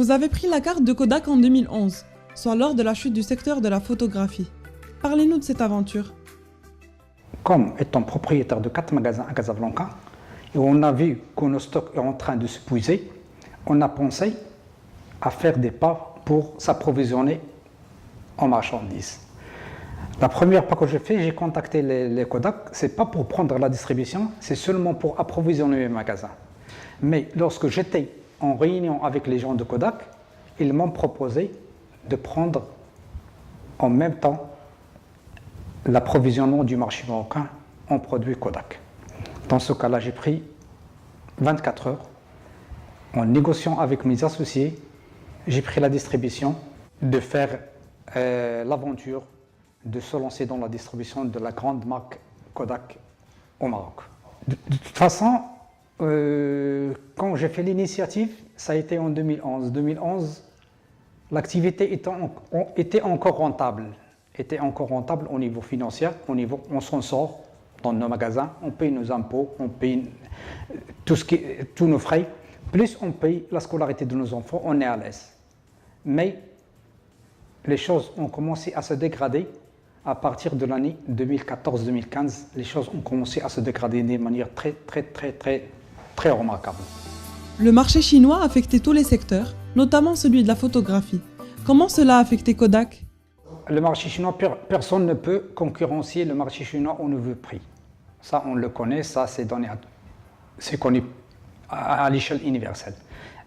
Vous avez pris la carte de Kodak en 2011, soit lors de la chute du secteur de la photographie. Parlez-nous de cette aventure. Comme étant propriétaire de 4 magasins à Casablanca, et on a vu que nos stocks est en train de s'épuiser, on a pensé à faire des pas pour s'approvisionner en marchandises. La première pas que j'ai fait, j'ai contacté les Kodak, c'est pas pour prendre la distribution, c'est seulement pour approvisionner mes magasins. Mais lorsque j'étais en réunion avec les gens de Kodak, ils m'ont proposé de prendre en même temps l'approvisionnement du marché marocain en produits Kodak. Dans ce cas-là, j'ai pris 24 heures en négociant avec mes associés, j'ai pris la distribution de faire l'aventure de se lancer dans la distribution de la grande marque Kodak au Maroc. De toute façon, quand j'ai fait l'initiative, ça a été en 2011. 2011, l'activité était encore rentable. Était encore rentable au niveau financier, on s'en sort dans nos magasins, on paye nos impôts, on paye tous nos frais, plus on paye la scolarité de nos enfants, on est à l'aise. Mais les choses ont commencé à se dégrader à partir de l'année 2014-2015. Les choses ont commencé à se dégrader de manière très remarquable. Le marché chinois a affecté tous les secteurs, notamment celui de la photographie. Comment cela a affecté Kodak ? Le marché chinois, personne ne peut concurrencer le marché chinois au niveau prix. Ça, on le connaît, ça, c'est connu à l'échelle universelle.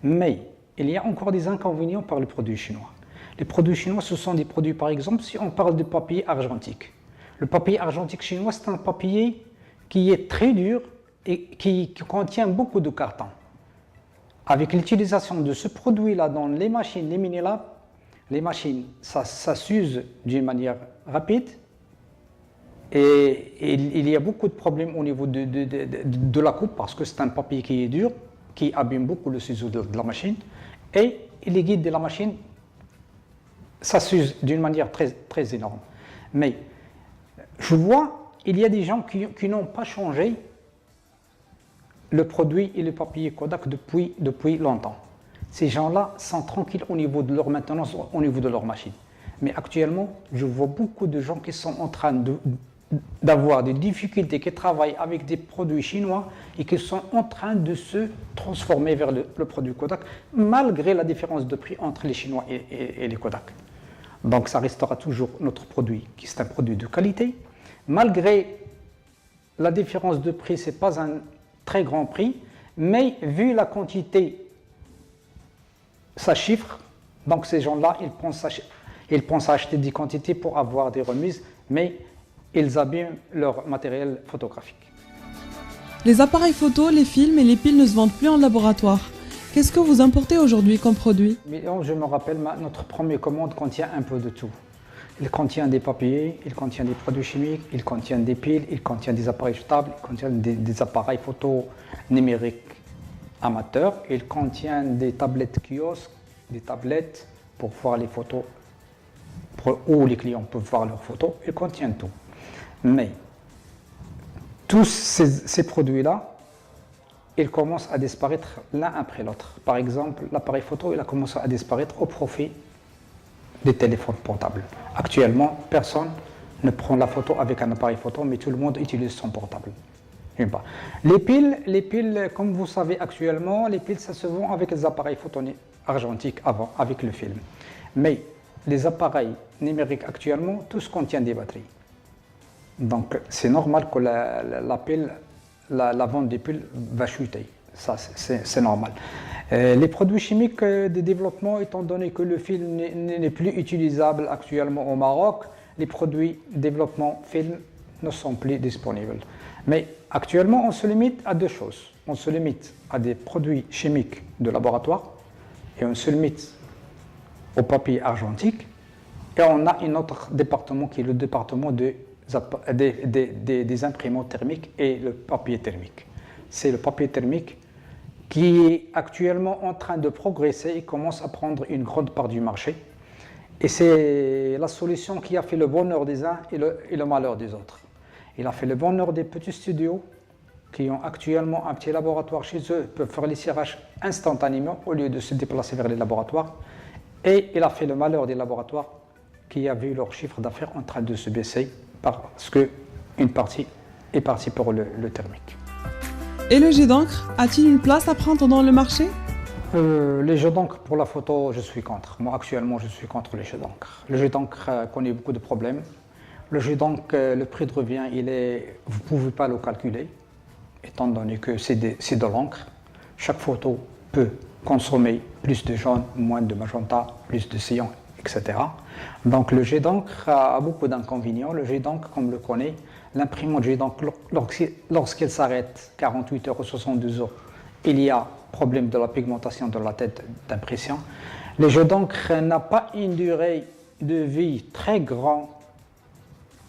Mais il y a encore des inconvénients par les produits chinois. Les produits chinois, ce sont des produits, par exemple, si on parle de papier argentique. Le papier argentique chinois, c'est un papier qui est très dur et qui contient beaucoup de carton. Avec l'utilisation de ce produit-là dans les machines, les mini-labs, les machines, ça s'use d'une manière rapide et il y a beaucoup de problèmes au niveau de la coupe parce que c'est un papier qui est dur, qui abîme beaucoup le ciseau de la machine et les guides de la machine, ça s'use d'une manière très énorme. Mais je vois, il y a des gens qui n'ont pas changé le produit et le papier Kodak depuis longtemps. Ces gens-là sont tranquilles au niveau de leur maintenance, au niveau de leur machine. Mais actuellement, je vois beaucoup de gens qui sont en train d'avoir des difficultés, qui travaillent avec des produits chinois et qui sont en train de se transformer vers le produit Kodak, malgré la différence de prix entre les Chinois et les Kodak. Donc ça restera toujours notre produit, qui est un produit de qualité. Malgré la différence de prix, ce n'est pas un très grand prix, mais vu la quantité, ça chiffre, donc ces gens-là, ils pensent à acheter des quantités pour avoir des remises, mais ils abîment leur matériel photographique. Les appareils photo, les films et les piles ne se vendent plus en laboratoire. Qu'est-ce que vous importez aujourd'hui comme produit ? Je me rappelle, notre première commande contient un peu de tout. Il contient des papiers, il contient des produits chimiques, il contient des piles, il contient des appareils jetables, il contient des appareils photo numériques amateurs, il contient des tablettes kiosques, des tablettes pour voir les photos, où les clients peuvent voir leurs photos, il contient tout. Mais tous ces produits-là, ils commencent à disparaître l'un après l'autre. Par exemple, l'appareil photo, il a commencé à disparaître au profit des téléphones portables. Actuellement, personne ne prend la photo avec un appareil photo, mais tout le monde utilise son portable. Les piles, comme vous savez actuellement, les piles, ça se vend avec les appareils photo argentiques avant, avec le film. Mais les appareils numériques actuellement, tous contiennent des batteries. Donc c'est normal que la vente des piles va chuter. Ça, c'est normal. Les produits chimiques de développement, étant donné que le film n'est plus utilisable actuellement au Maroc, les produits développement film ne sont plus disponibles. Mais actuellement, on se limite à deux choses. On se limite à des produits chimiques de laboratoire et on se limite au papier argentique. Et on a un autre département qui est le département des imprimantes thermiques et le papier thermique. C'est le papier thermique qui est actuellement en train de progresser et commence à prendre une grande part du marché. Et c'est la solution qui a fait le bonheur des uns et le malheur des autres. Il a fait le bonheur des petits studios qui ont actuellement un petit laboratoire chez eux peuvent faire les tirages instantanément au lieu de se déplacer vers les laboratoires. Et il a fait le malheur des laboratoires qui a vu leur chiffre d'affaires en train de se baisser parce qu'une partie est partie pour le thermique. Et le jet d'encre a-t-il une place à prendre dans le marché? Les jeux d'encre pour la photo, je suis contre. Moi, actuellement, je suis contre les jeux d'encre. Le jeu d'encre connaît beaucoup de problèmes. Le jeu d'encre, le prix de revient, vous ne pouvez pas le calculer, étant donné que c'est de l'encre. Chaque photo peut consommer plus de jaune, moins de magenta, plus de cyan, etc. Donc le jet d'encre a beaucoup d'inconvénients. Le jet d'encre, comme on le connaît, l'imprimante jet d'encre, lorsqu'elle s'arrête 48 heures ou 72 heures, il y a problème de la pigmentation de la tête d'impression. Le jet d'encre n'a pas une durée de vie très grande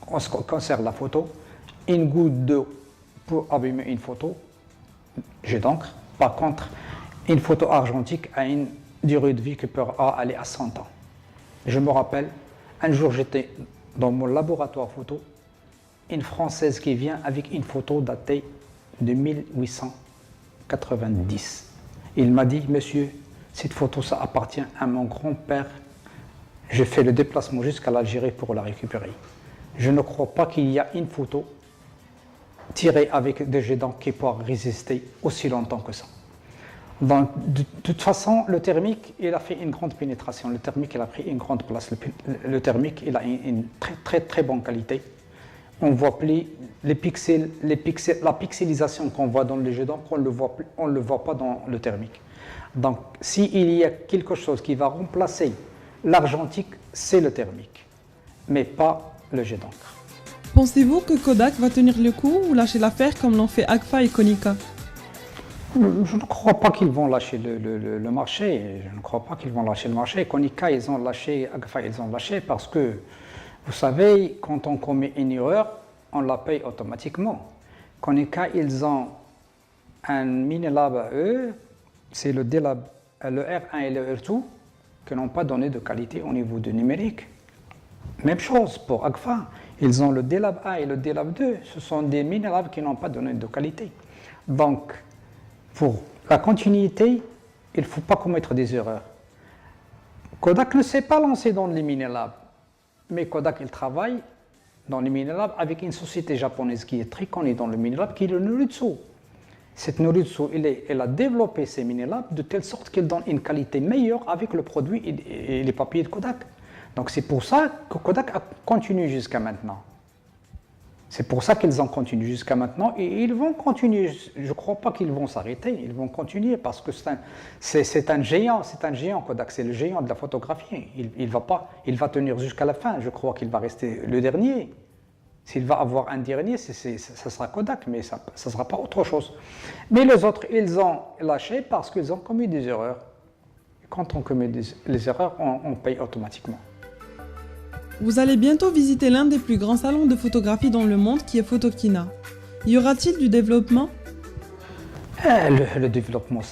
en ce qui concerne la photo. Une goutte d'eau pour abîmer une photo, jet d'encre. Par contre, une photo argentique a une durée de vie qui peut aller à 100 ans. Je me rappelle, un jour j'étais dans mon laboratoire photo, une Française qui vient avec une photo datée de 1890. Il m'a dit, monsieur, cette photo, ça appartient à mon grand-père. J'ai fait le déplacement jusqu'à l'Algérie pour la récupérer. Je ne crois pas qu'il y a une photo tirée avec des jets d'encre qui pourra résister aussi longtemps que ça. Donc, de toute façon, le thermique, il a fait une grande pénétration. Le thermique, il a pris une grande place. Le thermique, il a une très bonne qualité. On voit plus la pixelisation qu'on voit dans les jets d'encre, on ne le voit pas dans le thermique. Donc, s'il y a quelque chose qui va remplacer l'argentique, c'est le thermique, mais pas le jet d'encre. Pensez-vous que Kodak va tenir le coup ou lâcher l'affaire comme l'ont fait Agfa et Konica? Je ne crois pas qu'ils vont lâcher le marché. Je ne crois pas qu'ils vont lâcher le marché. Konica, ils ont lâché, Agfa, ils ont lâché parce que, vous savez, quand on commet une erreur, on la paye automatiquement. Konica, ils ont un mini-lab à eux, c'est le D-Lab, le R1 et le R2, qui n'ont pas donné de qualité au niveau du numérique. Même chose pour Agfa. Ils ont le D-Lab 1 et le D-Lab 2. Ce sont des mini-labs qui n'ont pas donné de qualité. Donc, pour la continuité, il ne faut pas commettre des erreurs. Kodak ne s'est pas lancé dans les mini-labs, mais Kodak, il travaille dans les mini-labs avec une société japonaise qui est très connue dans le mini-lab, qui est le Noritsu. Cette Noritsu, elle a développé ces mini-labs de telle sorte qu'elle donne une qualité meilleure avec le produit et les papiers de Kodak. Donc c'est pour ça que Kodak a continué jusqu'à maintenant. C'est pour ça qu'ils ont continué jusqu'à maintenant et ils vont continuer. Je ne crois pas qu'ils vont s'arrêter, ils vont continuer parce que c'est un géant Kodak, c'est le géant de la photographie. Il va tenir jusqu'à la fin, je crois qu'il va rester le dernier. S'il va avoir un dernier, ça sera Kodak, mais ça ne sera pas autre chose. Mais les autres, ils ont lâché parce qu'ils ont commis des erreurs. Quand on commet les erreurs, on paye automatiquement. Vous allez bientôt visiter l'un des plus grands salons de photographie dans le monde qui est Photokina. Y aura-t-il du développement? Le développement,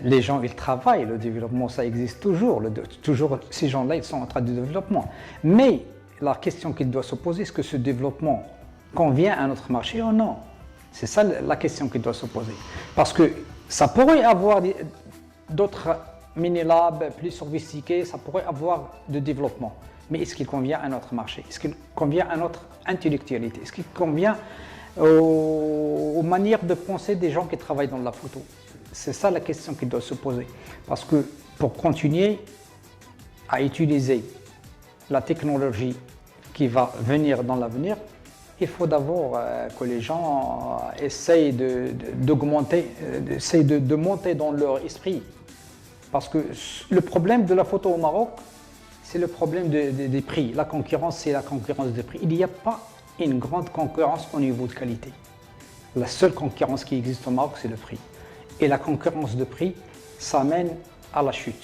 les gens, ils travaillent, le développement, ça existe toujours. Toujours, ces gens-là, ils sont en train de développement. Mais la question qu'il doit se poser, est-ce que ce développement convient à notre marché ou non? C'est ça la question qu'il doit se poser. Parce que ça pourrait avoir d'autres mini-labs plus sophistiqués, ça pourrait avoir de développement. Mais est-ce qu'il convient à notre marché? Est-ce qu'il convient à notre intellectualité? Est-ce qu'il convient aux manières de penser des gens qui travaillent dans la photo? C'est ça la question qu'il doit se poser. Parce que pour continuer à utiliser la technologie qui va venir dans l'avenir, il faut d'abord que les gens essayent d'augmenter, essayent de monter dans leur esprit. Parce que le problème de la photo au Maroc, c'est le problème des prix. La concurrence, c'est la concurrence des prix. Il n'y a pas une grande concurrence au niveau de qualité. La seule concurrence qui existe au Maroc, c'est le prix. Et la concurrence de prix, ça mène à la chute.